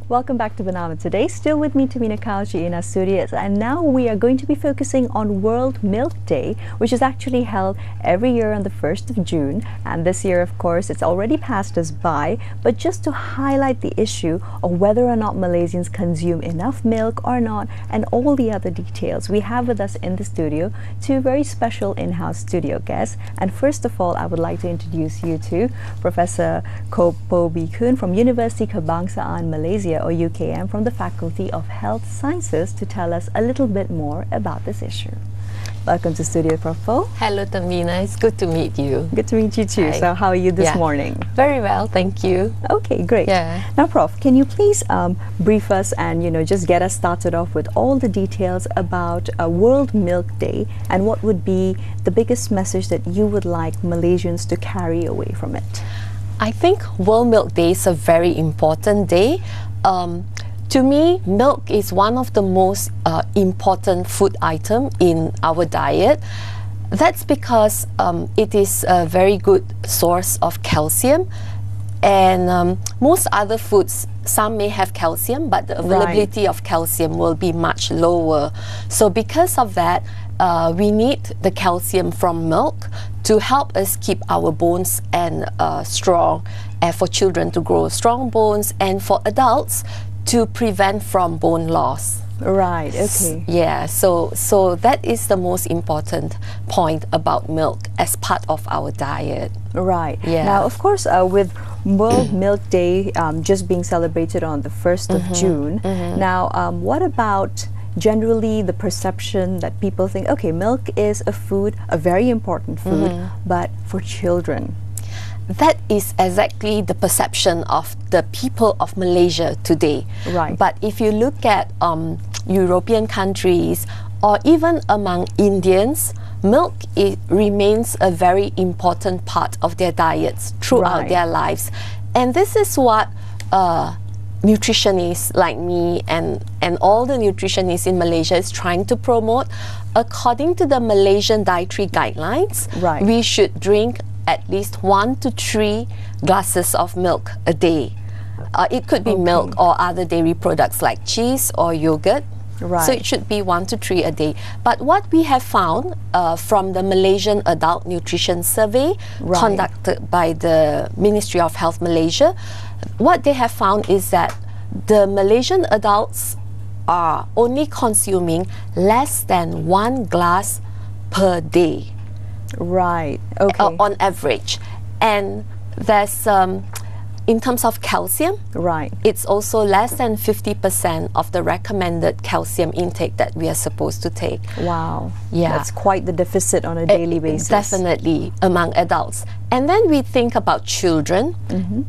Welcome back to Banana Today. Still with me, Tamina Kauji, in our studios, and now we are going to be focusing on World Milk Day, which is actually held every year on the 1st of June. And this year, of course, it's already passed us by, but just to highlight the issue of whether or not Malaysians consume enough milk or not, and all the other details, we have with us in the studio two very special in-house studio guests. And first of all, I would like to introduce you to Professor Kopo Bikun from University Kebangsaan Malaysia, or UKM, from the Faculty of Health Sciences, to tell us a little bit more about this issue. Welcome to studio, Prof. Po. Hello, Tamina. It's good to meet you. Good to meet you too. Hi. So how are you this morning? Very well, thank you. Okay, great. Yeah. Now, Prof, can you please brief us and just get us started off with all the details about World Milk Day, and what would be the biggest message that you would like Malaysians to carry away from it? I think World Milk Day is a very important day. To me, milk is one of the most important food item in our diet. That's because it is a very good source of calcium, and most other foods, some may have calcium, but the availability of calcium will be much lower. So because of that, we need the calcium from milk to help us keep our bones and strong, and for children to grow strong bones, and for adults to prevent from bone loss. Right, okay. Yeah, so that is the most important point about milk as part of our diet. Right. Yeah. Now, of course, with World Milk Day just being celebrated on the 1st of June, now what about generally the perception that people think, okay, milk is a food, a very important food, but for children? That is exactly the perception of the people of Malaysia today. Right. But if you look at European countries, or even among Indians, milk remains a very important part of their diets throughout their lives. And this is what nutritionists like me and all the nutritionists in Malaysia is trying to promote. According to the Malaysian dietary guidelines, we should drink at least 1 to 3 glasses of milk a day. It could be milk or other dairy products like cheese or yogurt. So it should be 1 to 3 a day. But what we have found from the Malaysian Adult Nutrition Survey conducted by the Ministry of Health Malaysia, what they have found is that the Malaysian adults are only consuming less than 1 glass per day. Right, okay. On average. And there's in terms of calcium, it's also less than 50% of the recommended calcium intake that we are supposed to take. Wow. Yeah. That's quite the deficit on a daily basis. Definitely, among adults. And then we think about children,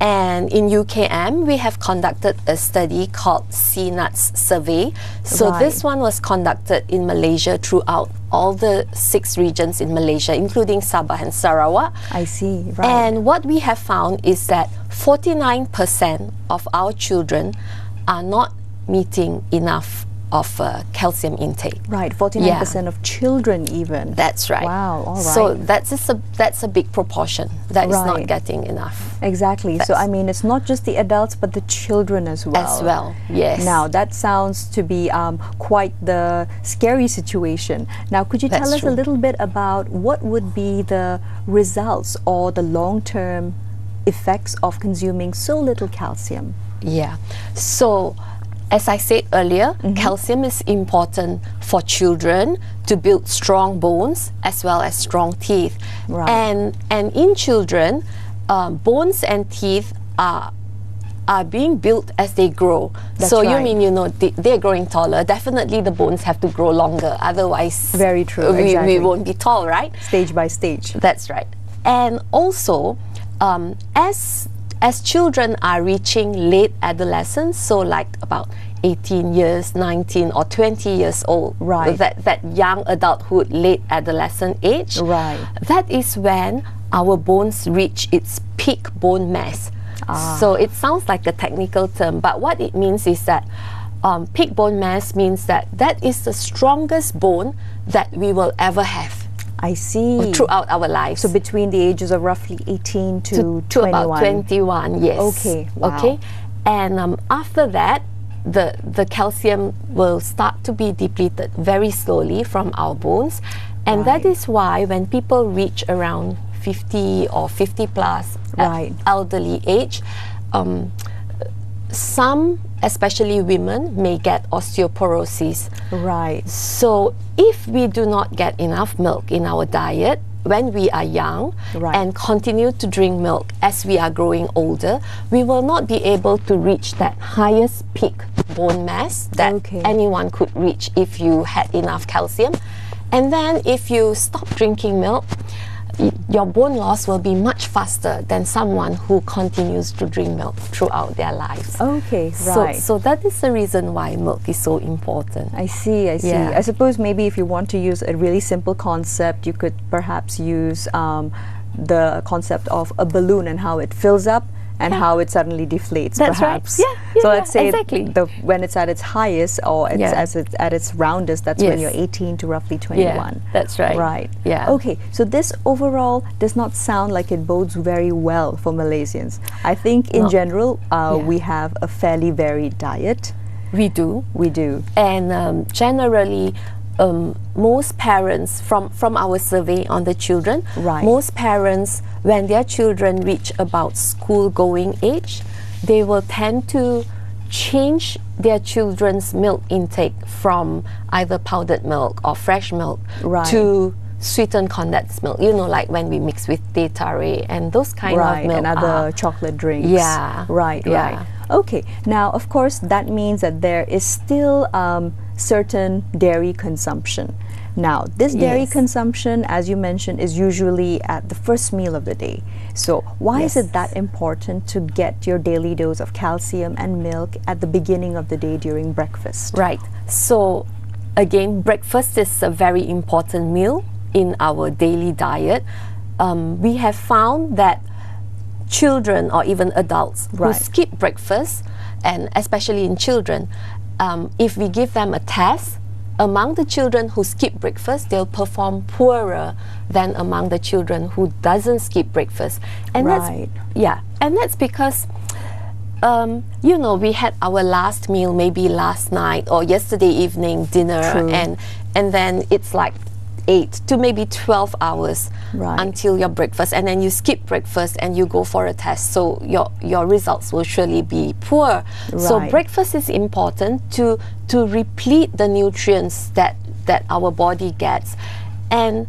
and in UKM we have conducted a study called CNUTS survey. So this one was conducted in Malaysia throughout all the 6 regions in Malaysia, including Sabah and Sarawak. I see, And what we have found is that 49% of our children are not meeting enough of calcium intake. Right, 49% of children even. That's right. Wow, all right. So that's a big proportion that is not getting enough. Exactly. So I mean, it's not just the adults, but the children as well. As well, yes. Now that sounds to be quite the scary situation. Now, could you tell us a little bit about what would be the results or the long-term effects of consuming so little calcium? Yeah. So, as I said earlier, calcium is important for children to build strong bones as well as strong teeth. And in children, bones and teeth are being built as they grow. So you mean, they're growing taller. Definitely the bones have to grow longer. Otherwise, very true. We won't be tall, right? Stage by stage. That's right. And also, as children are reaching late adolescence, so like about 18 years, 19 or 20 years old, that young adulthood, late adolescent age, that is when our bones reach its peak bone mass. So it sounds like a technical term, but what it means is that peak bone mass means that that is the strongest bone that we will ever have. I see. Throughout our lives. So between the ages of roughly 18 to 21. About 21, yes. Okay, wow. Okay. And after that, the calcium will start to be depleted very slowly from our bones. And that is why when people reach around 50 or 50 plus elderly age, some, especially women, may get osteoporosis. Right. So if we do not get enough milk in our diet when we are young and continue to drink milk as we are growing older, we will not be able to reach that highest peak bone mass that anyone could reach if you had enough calcium. And then if you stop drinking milk, your bone loss will be much faster than someone who continues to drink milk throughout their lives. Okay, right. So that is the reason why milk is so important. I see, I see. Yeah. I suppose maybe if you want to use a really simple concept, you could perhaps use the concept of a balloon and how it fills up and how it suddenly deflates. That's perhaps. right. Yeah, so let's say exactly. when it's at its highest or it's at its roundest, that's when you're 18 to roughly 21. Yeah, that's right. Right. Yeah. Okay, so this overall does not sound like it bodes very well for Malaysians. I think in general, we have a fairly varied diet. We do. We do. And generally, most parents, from our survey on the children, most parents, when their children reach about school-going age, they will tend to change their children's milk intake from either powdered milk or fresh milk to sweetened condensed milk. You know, like when we mix with teh tarik and those kind of milk. And other chocolate drinks. Yeah. Right. Okay. Now, of course, that means that there is still certain dairy consumption. Now, this dairy consumption, as you mentioned, is usually at the first meal of the day. So why is it that important to get your daily dose of calcium and milk at the beginning of the day during breakfast? Right. So again, breakfast is a very important meal in our daily diet. We have found that children or even adults who skip breakfast, and especially in children, if we give them a test, among the children who skip breakfast, they'll perform poorer than among the children who doesn't skip breakfast. And that's because you know, we had our last meal maybe last night or yesterday evening dinner, and then it's like 8 to maybe 12 hours until your breakfast, and then you skip breakfast and you go for a test, so your results will surely be poor. So breakfast is important to replete the nutrients that our body gets. And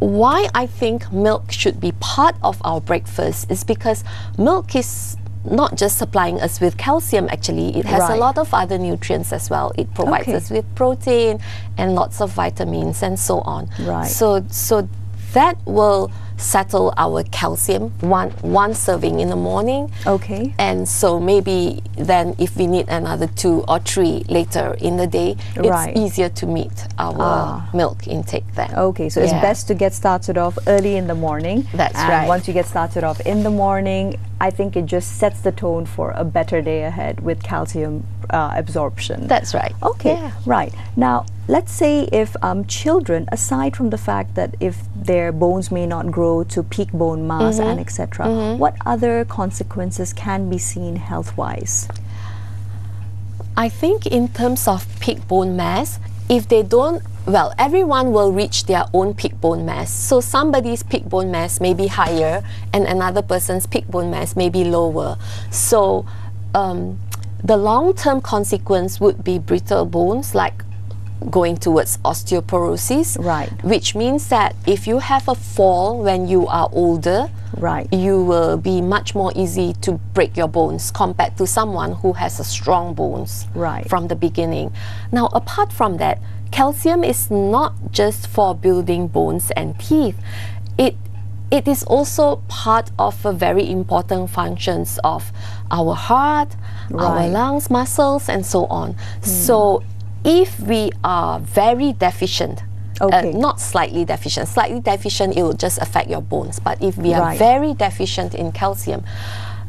why I think milk should be part of our breakfast is because milk is not just supplying us with calcium. Actually, it has a lot of other nutrients as well. It provides us with protein and lots of vitamins and so on. So that will settle our calcium, one serving in the morning. And so maybe then if we need another 2 or 3 later in the day, it's easier to meet our milk intake then. So it's best to get started off early in the morning. That's right. Once you get started off in the morning, I think it just sets the tone for a better day ahead with calcium absorption. That's right. Right. Now, let's say if children, aside from the fact that if their bones may not grow to peak bone mass and etc., what other consequences can be seen health-wise? I think in terms of peak bone mass, if they don't, well, everyone will reach their own peak bone mass. So somebody's peak bone mass may be higher and another person's peak bone mass may be lower. So the long-term consequence would be brittle bones, like going towards osteoporosis, which means that if you have a fall when you are older, you will be much more easy to break your bones compared to someone who has a strong bones from the beginning. Now, apart from that, calcium is not just for building bones and teeth. It is also part of a very important functions of our heart, our lungs, muscles, and so on. So if we are very deficient, not slightly deficient, it will just affect your bones. But if we are very deficient in calcium,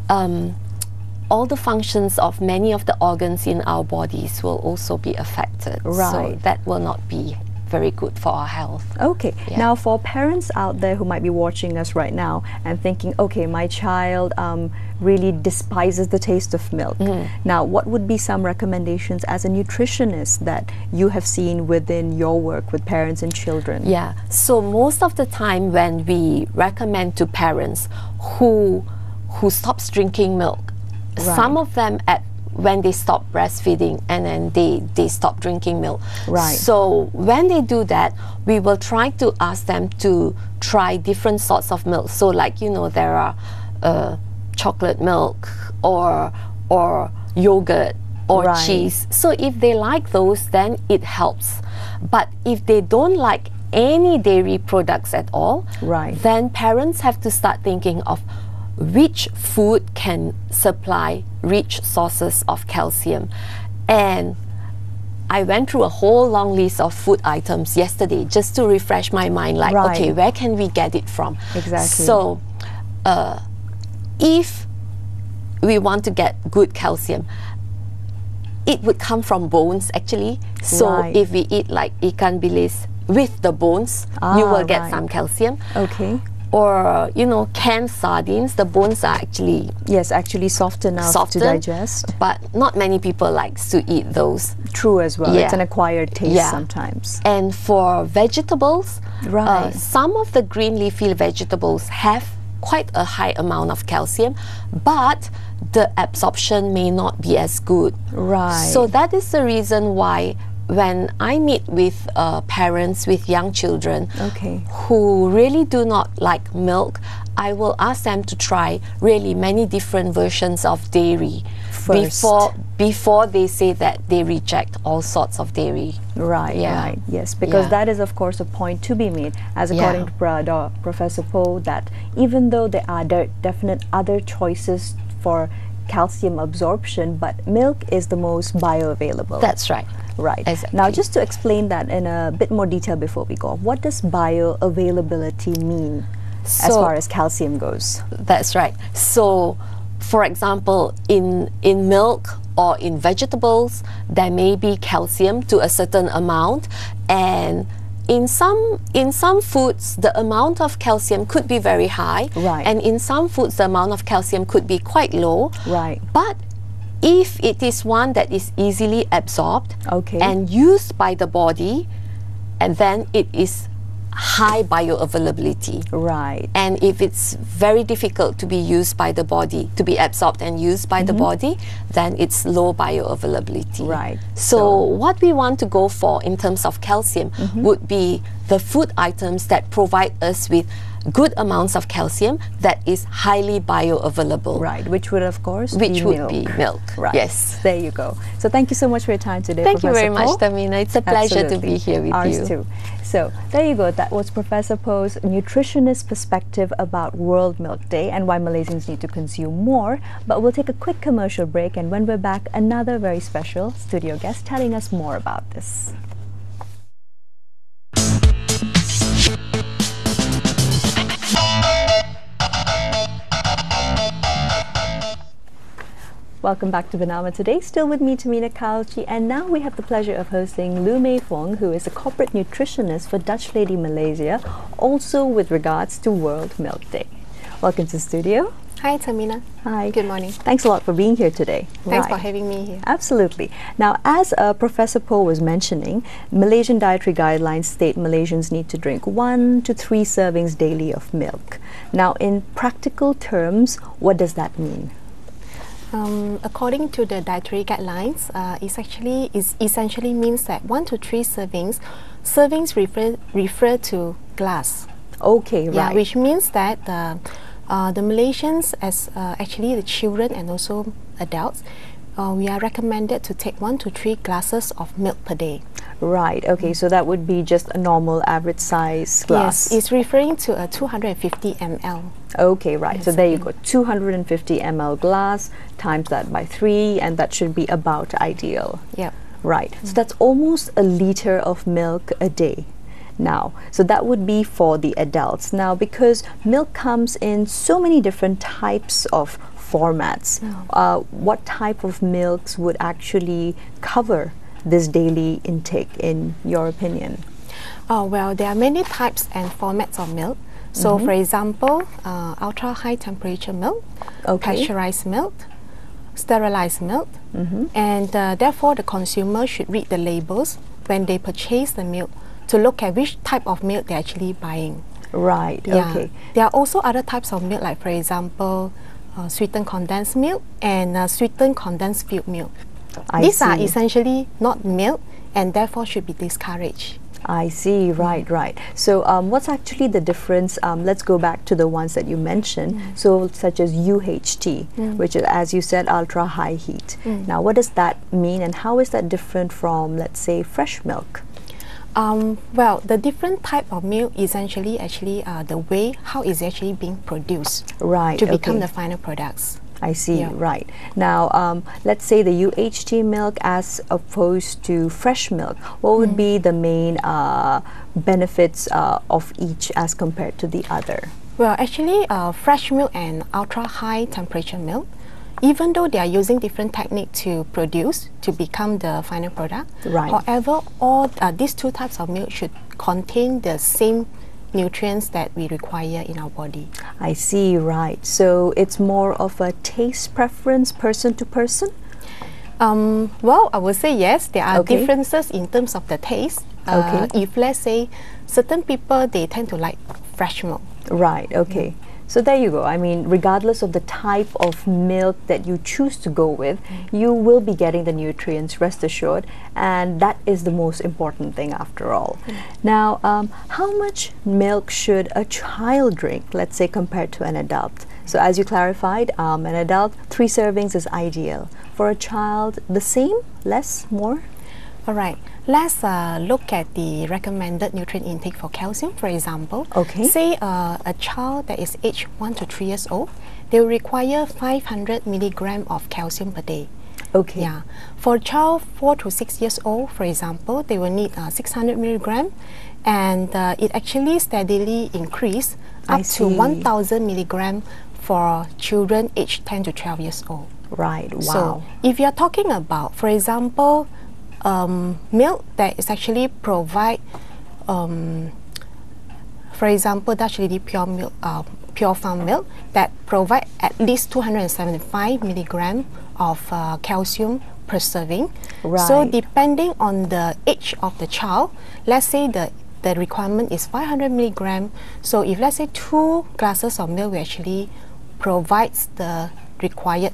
all the functions of many of the organs in our bodies will also be affected. So that will not be very good for our health. Okay. Yeah. Now, for parents out there who might be watching us right now and thinking, okay, my child really despises the taste of milk. Now, what would be some recommendations as a nutritionist that you have seen within your work with parents and children? Yeah. So most of the time when we recommend to parents who stops drinking milk, some of them when they stop breastfeeding and then they stop drinking milk. Right. So when they do that, we will try to ask them to try different sorts of milk. So like, you know, there are chocolate milk or yogurt or cheese. So if they like those, then it helps. But if they don't like any dairy products at all, then parents have to start thinking of which food can supply rich sources of calcium. And I went through a whole long list of food items yesterday just to refresh my mind, like, okay, where can we get it from? Exactly. So if we want to get good calcium, it would come from bones actually. So if we eat like ikan bilis with the bones, you will get some calcium. Okay. Or, you know, canned sardines, the bones are actually... Yes, actually soft enough to digest. But not many people likes to eat those. True as well. It's an acquired taste sometimes. And for vegetables, some of the green leafy vegetables have quite a high amount of calcium, but the absorption may not be as good. So that is the reason why when I meet with parents with young children who really do not like milk, I will ask them to try really many different versions of dairy before they say that they reject all sorts of dairy. Yes, because that is of course a point to be made, as according to Professor Poe, that even though there are definite other choices for calcium absorption, but milk is the most bioavailable. That's right. Exactly. Now, just to explain that in a bit more detail before we go, what does bioavailability mean as far as calcium goes? That's right. So, for example, in milk or in vegetables, there may be calcium to a certain amount, and in some foods, the amount of calcium could be very high, and in some foods, the amount of calcium could be quite low. But if it is one that is easily absorbed and used by the body, and then it is high bioavailability. And if it's very difficult to be used by the body, to be absorbed and used by the body, then it's low bioavailability. So what we want to go for in terms of calcium would be the food items that provide us with good amounts of calcium that is highly bioavailable. Which would of course be milk. Yes. There you go. So thank you so much for your time today, Thank Professor you very much, Tamina. It's a pleasure to be here with you. Ours too. So there you go. That was Professor Poe's nutritionist perspective about World Milk Day and why Malaysians need to consume more. But we'll take a quick commercial break, and when we're back, another very special studio guest telling us more about this. Welcome back to Bernama Today. Still with me, Tamina Kalchi, and now we have the pleasure of hosting Lu Mei Fong, who is a corporate nutritionist for Dutch Lady Malaysia, also with regards to World Milk Day. Welcome to the studio. Hi, Tamina. Hi. Good morning. Thanks a lot for being here today. Thanks for having me here. Absolutely. Now, as Professor Poe was mentioning, Malaysian dietary guidelines state Malaysians need to drink 1 to 3 servings daily of milk. Now, in practical terms, what does that mean? According to the dietary guidelines, it essentially means that 1 to 3 servings. Servings refer to glass. Which means that the Malaysians, as actually the children and also adults, we are recommended to take 1 to 3 glasses of milk per day. So that would be just a normal average size glass. Yes, it's referring to a 250 ml. So there you go, 250 ml glass, times that by 3, and that should be about ideal. So that's almost a liter of milk a day. Now, so that would be for the adults. Now, because milk comes in so many different types of formats, what type of milks would actually cover this daily intake, in your opinion? Well, there are many types and formats of milk. So, for example, ultra high temperature milk, pasteurized milk, sterilized milk, and therefore the consumer should read the labels when they purchase the milk to look at which type of milk they're actually buying. Right, Yeah. okay. There are also other types of milk, like for example, sweetened condensed milk and sweetened condensed filled milk. These are essentially not milk and therefore should be discouraged. I see, right, right. So what's actually the difference? Let's go back to the ones that you mentioned. So such as UHT, which is, as you said, ultra high heat. Now, what does that mean and how is that different from, let's say, fresh milk? Well, the different type of milk essentially the way how it's actually being produced to become the final products. I see, right. Now, let's say the UHT milk as opposed to fresh milk. What would be the main benefits of each as compared to the other? Well, actually, fresh milk and ultra high temperature milk, even though they are using different technique to produce to become the final product, however, all these two types of milk should contain the same nutrients that we require in our body. I see, right. So it's more of a taste preference person to person? Well, I would say yes, there are differences in terms of the taste. If let's say certain people, they tend to like fresh milk. Right, okay. So there you go. I mean, regardless of the type of milk that you choose to go with, you will be getting the nutrients, rest assured, and that is the most important thing after all. Now, how much milk should a child drink, let's say, compared to an adult? So as you clarified, an adult, 3 servings is ideal. For a child, the same, less, more? All right, let's look at the recommended nutrient intake for calcium, for example. Say a child that is aged 1 to 3 years old, they will require 500 milligram of calcium per day. Yeah. For a child 4 to 6 years old, for example, they will need 600 milligram, and it actually steadily increase up to 1,000 milligram for children aged 10 to 12 years old. Right, wow. So if you're talking about, for example, milk that is actually provide, for example, Dutch Lady pure milk, pure farm milk that provide at least 275 milligram of calcium per serving. So depending on the age of the child, let's say the requirement is 500 milligram. So if let's say 2 glasses of milk actually provides the required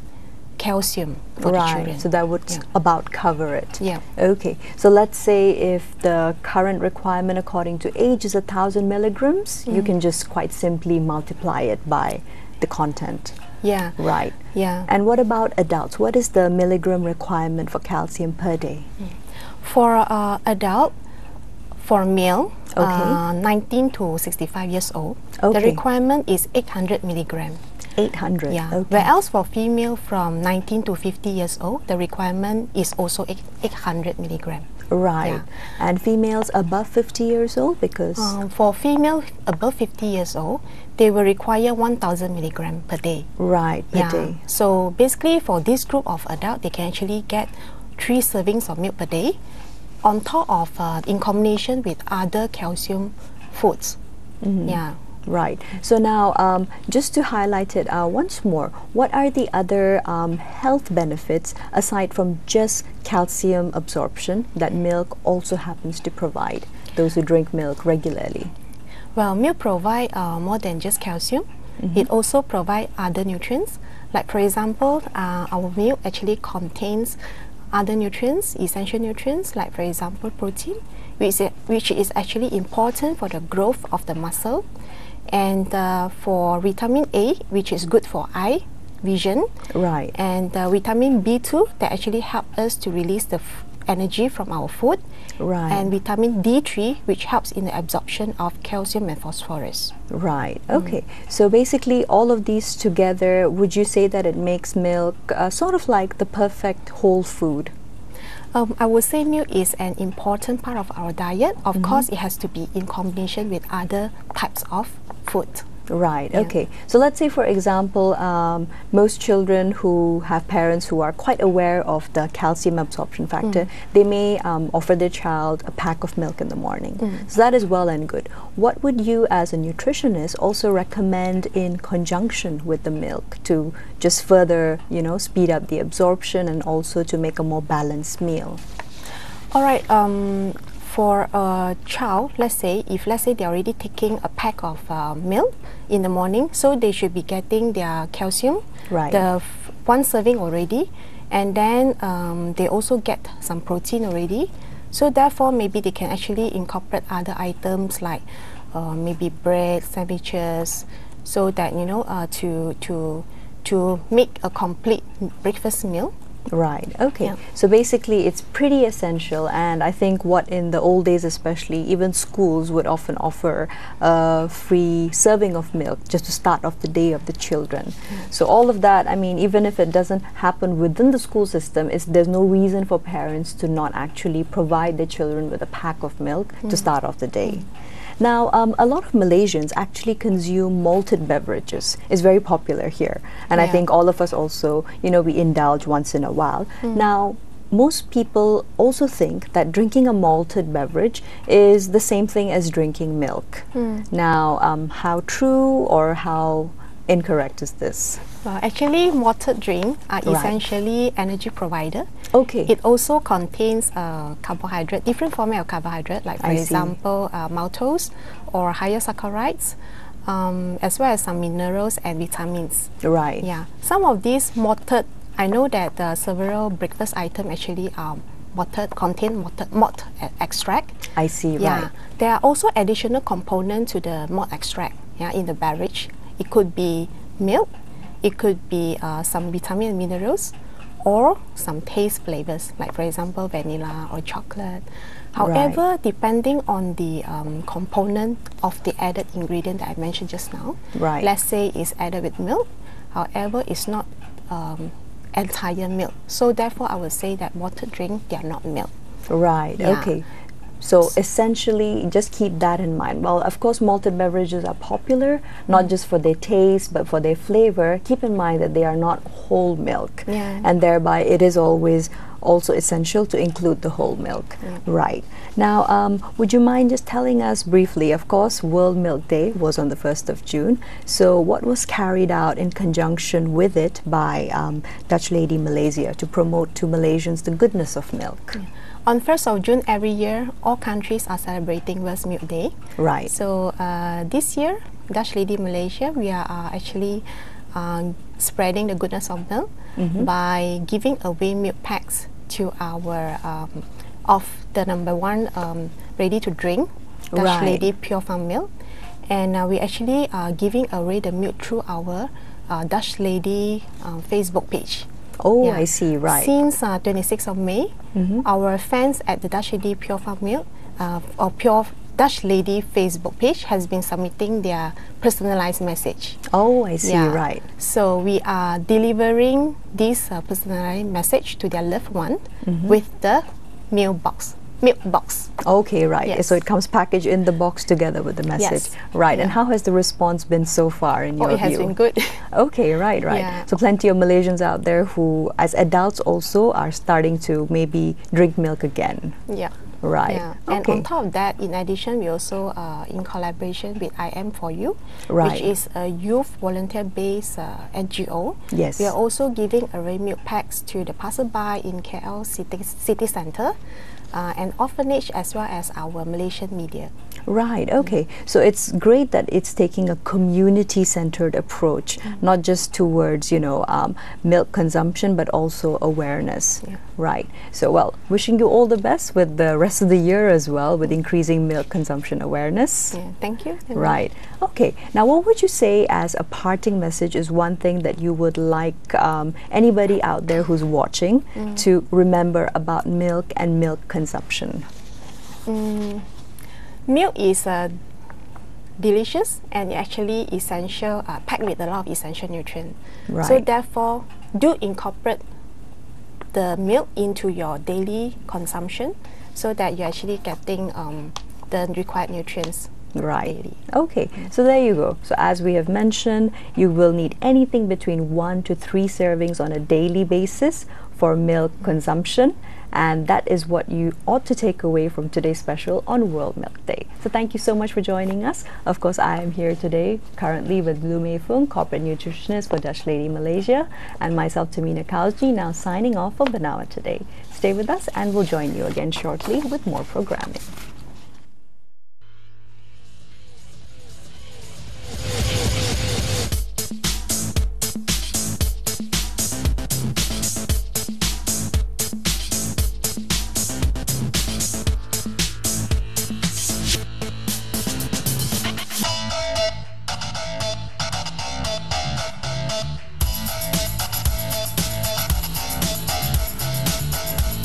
calcium for the children. So that would about cover it. Okay. So let's say if the current requirement according to age is 1,000 milligrams, you can just quite simply multiply it by the content. Right. And what about adults? What is the milligram requirement for calcium per day? For adult, for male, 19 to 65 years old, the requirement is 800 milligram. 800. Whereas for female from 19 to 50 years old, the requirement is also 800 milligram. And females above 50 years old, because for female above 50 years old, they will require 1,000 milligram per day. Per day. So basically for this group of adults, they can actually get 3 servings of milk per day on top of in combination with other calcium foods. Right. So now, just to highlight it once more, what are the other health benefits aside from just calcium absorption that milk also happens to provide those who drink milk regularly? Well, milk provides more than just calcium. It also provides other nutrients. Like for example, our milk actually contains other nutrients, essential nutrients, like for example protein, which is actually important for the growth of the muscle. And for vitamin A, which is good for eye, vision. And vitamin B2 that actually help us to release the energy from our food. And vitamin D3, which helps in the absorption of calcium and phosphorus. Okay. So basically all of these together, would you say that it makes milk sort of like the perfect whole food? I would say milk is an important part of our diet. Of course, it has to be in combination with other types of food. Right, okay. So let's say, for example, most children who have parents who are quite aware of the calcium absorption factor, they may offer their child a pack of milk in the morning. So that is well and good. What would you as a nutritionist also recommend in conjunction with the milk to just further, you know, speed up the absorption and also to make a more balanced meal? All right. For a child, let's say they're already taking a pack of milk in the morning, so they should be getting their calcium, the one serving already, and then they also get some protein already. So therefore, maybe they can actually incorporate other items like maybe bread, sandwiches, so that, you know, to make a complete breakfast meal. Right, okay. So basically it's pretty essential, and I think what in the old days especially, even schools would often offer a free serving of milk just to start off the day of the children. So all of that, I mean, even if it doesn't happen within the school system, there's no reason for parents to not actually provide their children with a pack of milk to start off the day. Now, a lot of Malaysians actually consume malted beverages. It's very popular here. And I think all of us also, you know, we indulge once in a while. Now, most people also think that drinking a malted beverage is the same thing as drinking milk. Now, how true or how incorrect is this? Well, actually, malted drinks are essentially energy provider. Okay. It also contains carbohydrate, different format of carbohydrate, like for example, maltose or higher saccharides, as well as some minerals and vitamins. Right. Yeah. Some of these malted, I know that several breakfast items actually contain malt extract. I see. Yeah. Right. There are also additional components to the malt extract. Yeah, in the beverage. It could be milk, it could be some vitamin and minerals, or some taste flavors, like for example vanilla or chocolate. However, depending on the component of the added ingredient that I mentioned just now, let's say it's added with milk, however, it's not entire milk. So therefore, I would say that malted drink, they are not milk. Right, okay. So essentially, just keep that in mind. Well, of course, malted beverages are popular, not just for their taste, but for their flavor. Keep in mind that they are not whole milk. And thereby, it is always also essential to include the whole milk. Right. Now, would you mind just telling us briefly, of course, World Milk Day was on the 1st of June. So what was carried out in conjunction with it by Dutch Lady Malaysia to promote to Malaysians the goodness of milk? On 1st of June every year, all countries are celebrating World Milk Day. Right. So this year, Dutch Lady Malaysia, we are actually spreading the goodness of milk by giving away milk packs to our of the #1 ready to drink Dutch Lady Pure Farm milk, and we actually are giving away the milk through our Dutch Lady Facebook page. Oh, I see, right. Since 26th of May, our fans at the Dutch Lady Pure Farm Milk or Pure Dutch Lady Facebook page has been submitting their personalized message. Oh, I see, right. So we are delivering this personalized message to their loved one with the milk box. Okay, right. So it comes packaged in the box together with the message. Right. And how has the response been so far in your view? It has been good. Okay, right. So plenty of Malaysians out there who, as adults also, are starting to maybe drink milk again. Right. And on top of that, in addition, we also in collaboration with I Am For You, which is a youth volunteer-based NGO. We are also giving away milk packs to the passerby in KL city centre, and orphanage, as well as our Malaysian media. Right, okay. So it's great that it's taking a community-centered approach, not just towards, you know, milk consumption, but also awareness. Right. So, well, wishing you all the best with the rest of the year as well, with increasing milk consumption awareness. Thank you. Right. Okay. Now, what would you say as a parting message is one thing that you would like anybody out there who's watching to remember about milk and milk consumption? Milk is delicious and actually essential, packed with a lot of essential nutrients. So therefore, do incorporate the milk into your daily consumption so that you're actually getting the required nutrients Right. Okay. So there you go. So as we have mentioned, you will need anything between 1 to 3 servings on a daily basis for milk consumption. And that is what you ought to take away from today's special on World Milk Day. So thank you so much for joining us. Of course, I am here today currently with Blue Mei Fung, corporate nutritionist for Dutch Lady Malaysia, and myself, Tamina Kalji, now signing off for Banawa Today. Stay with us and we'll join you again shortly with more programming.